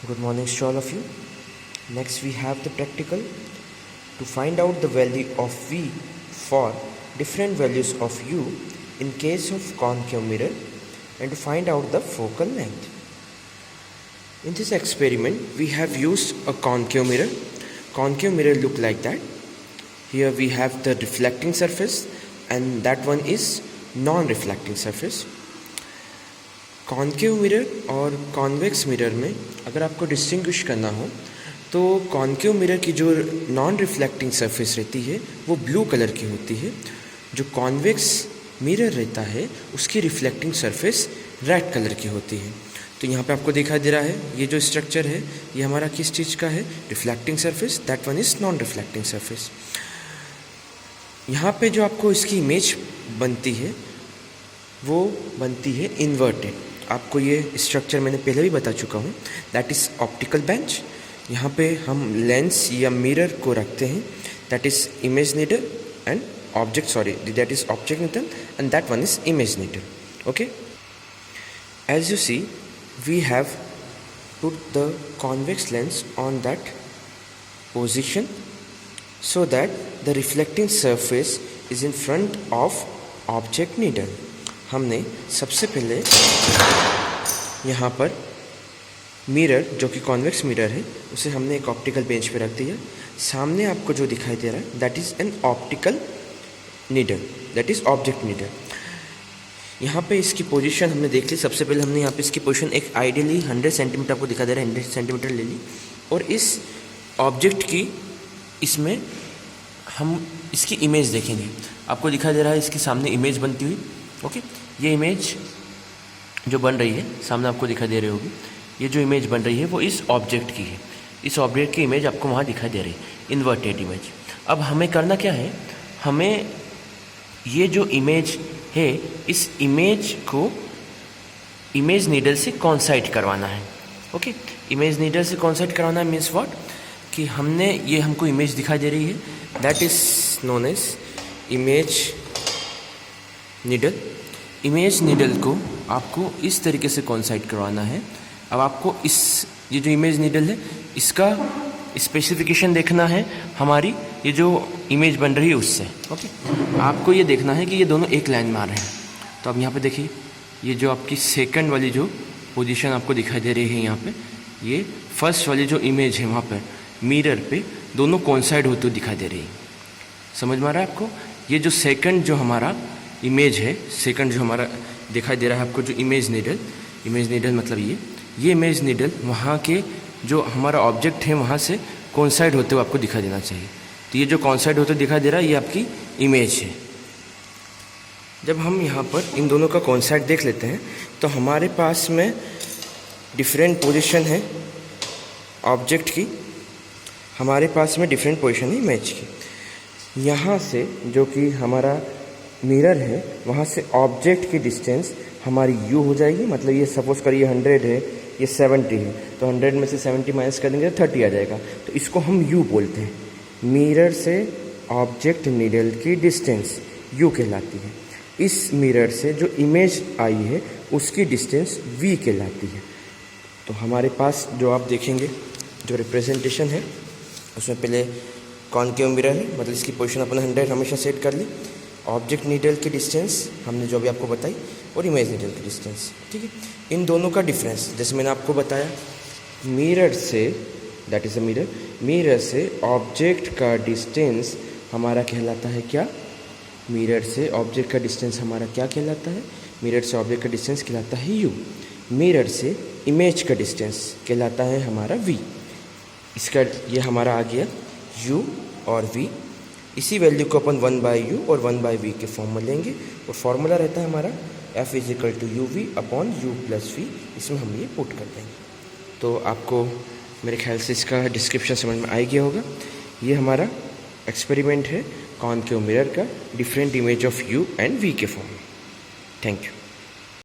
Good morning to all of you. Next we have the practical to find out the value of V for different values of U in case of concave mirror and to find out the focal length. In this experiment we have used a concave mirror. Concave mirror look like that. Here we have the reflecting surface and that one is non-reflecting surface. Concave mirror और convex mirror में अगर आपको distinguish करना हो तो concave mirror की जो non reflecting surface रहती है वो ब्लू कलर की होती है, जो कॉन्वेक्स मिरर रहता है उसकी रिफ्लेक्टिंग सरफेस रेड कलर की होती है। तो यहाँ पे आपको दिखाई दे रहा है ये जो स्ट्रक्चर है ये हमारा किस चीज़ का है, reflecting surface, that one is non reflecting surface. यहाँ पे जो आपको इसकी इमेज बनती है वो बनती है इन्वर्टेड। आपको ये स्ट्रक्चर मैंने पहले भी बता चुका हूँ, दैट इज़ ऑप्टिकल बेंच। यहाँ पे हम लेंस या मिरर को रखते हैं, that is image needle and object, sorry that is object needle and that one is image needle. Okay, as you see we have put the convex lens on that position so that the reflecting surface is in front of object needle। हमने सबसे पहले यहाँ पर mirror जो कि convex mirror है उसे हमने एक ऑप्टिकल बेंच पे रख दिया। सामने आपको जो दिखाई दे रहा है that is an optical needle, that is object needle. यहाँ पे इसकी पोजीशन हमने देख ली। सबसे पहले हमने यहाँ पे इसकी पोजीशन एक आइडियली 100 सेंटीमीटर आपको दिखा दे रहा है, 100 सेंटीमीटर ले ली और इस ऑब्जेक्ट की इसमें हम इसकी इमेज देखेंगे। आपको दिखाई दे रहा है इसके सामने इमेज बनती हुई। ओके, ये इमेज जो बन रही है सामने आपको दिखाई दे रही होगी, ये जो इमेज बन रही है वो इस ऑब्जेक्ट की है। इस ऑब्जेक्ट की इमेज आपको वहाँ दिखाई दे रही है, इन्वर्टेड इमेज। अब हमें करना क्या है, हमें ये जो इमेज है इस इमेज को इमेज नीडल से कोइंसाइड करवाना है। ओके, इमेज नीडल से कोइंसाइड करवाना है मीन्स व्हाट, कि हमने ये हमको इमेज दिखाई दे रही है, that is known as image needle. Image needle को आपको इस तरीके से कोइंसाइड करवाना है। अब आपको इस ये जो इमेज नीडल है इसका स्पेसिफिकेशन देखना है हमारी ये जो इमेज बन रही है उससे। ओके, आपको ये देखना है कि ये दोनों एक लाइन में आ रहे हैं। तो अब यहाँ पे देखिए ये जो आपकी सेकंड वाली जो पोजीशन आपको दिखाई दे रही है, यहाँ पे ये फर्स्ट वाली जो इमेज है वहाँ पर मिरर पे दोनों कोइंसाइड होते हुए दिखाई दे रही है। समझ में आ रहा है आपको? ये जो सेकंड जो हमारा इमेज है, सेकंड जो हमारा दिखाई दे रहा है आपको जो इमेज नीडल मतलब ये इमेज नीडल वहाँ के जो हमारा ऑब्जेक्ट है वहाँ से कोइंसाइड होते हुए आपको दिखाई देना चाहिए। तो ये जो कोइंसाइड होते दिखाई दे रहा है ये आपकी इमेज है। जब हम यहाँ पर इन दोनों का कोइंसाइड देख लेते हैं तो हमारे पास में डिफरेंट पोजीशन है ऑब्जेक्ट की, हमारे पास में डिफरेंट पोजीशन है इमेज की। यहाँ से जो कि हमारा मिरर है वहाँ से ऑब्जेक्ट की डिस्टेंस हमारी u हो जाएगी। मतलब ये सपोज करिए 100 है, ये 70 है, तो 100 में से 70 माइनस कर देंगे तो 30 आ जाएगा। तो इसको हम u बोलते हैं। मिरर से ऑब्जेक्ट नीडल की डिस्टेंस u कहलाती है। इस मिरर से जो इमेज आई है उसकी डिस्टेंस v कहलाती है। तो हमारे पास जो आप देखेंगे जो रिप्रेजेंटेशन है उसमें पहले कॉन्केव मिरर है, मतलब इसकी पोजीशन अपन 100 हमेशा सेट कर ली। ऑब्जेक्ट नीडल की डिस्टेंस हमने जो भी आपको बताई और इमेज नीडल की डिस्टेंस, ठीक है। इन दोनों का डिफरेंस जैसे मैंने आपको बताया, mirror say that is a mirror से ऑब्जेक्ट का डिस्टेंस हमारा कहलाता है क्या, मिरर से ऑब्जेक्ट का डिस्टेंस हमारा क्या कहलाता है, मिरर से ऑब्जेक्ट का डिस्टेंस कहलाता है u। मिरर से इमेज का डिस्टेंस कहलाता है हमारा v। इसका ये हमारा आ गया u और v। इसी वैल्यू को अपन 1/u और 1/v के फॉर्म में लेंगे और फॉर्मूला रहता है हमारा f = uv/u+v। इसमें हम ये पुट कर देंगे। तो आपको मेरे ख्याल से इसका डिस्क्रिप्शन समझ में आ गया होगा। ये हमारा एक्सपेरिमेंट है कॉन्केव मिरर का different image of u and v के फॉर्म में। Thank you.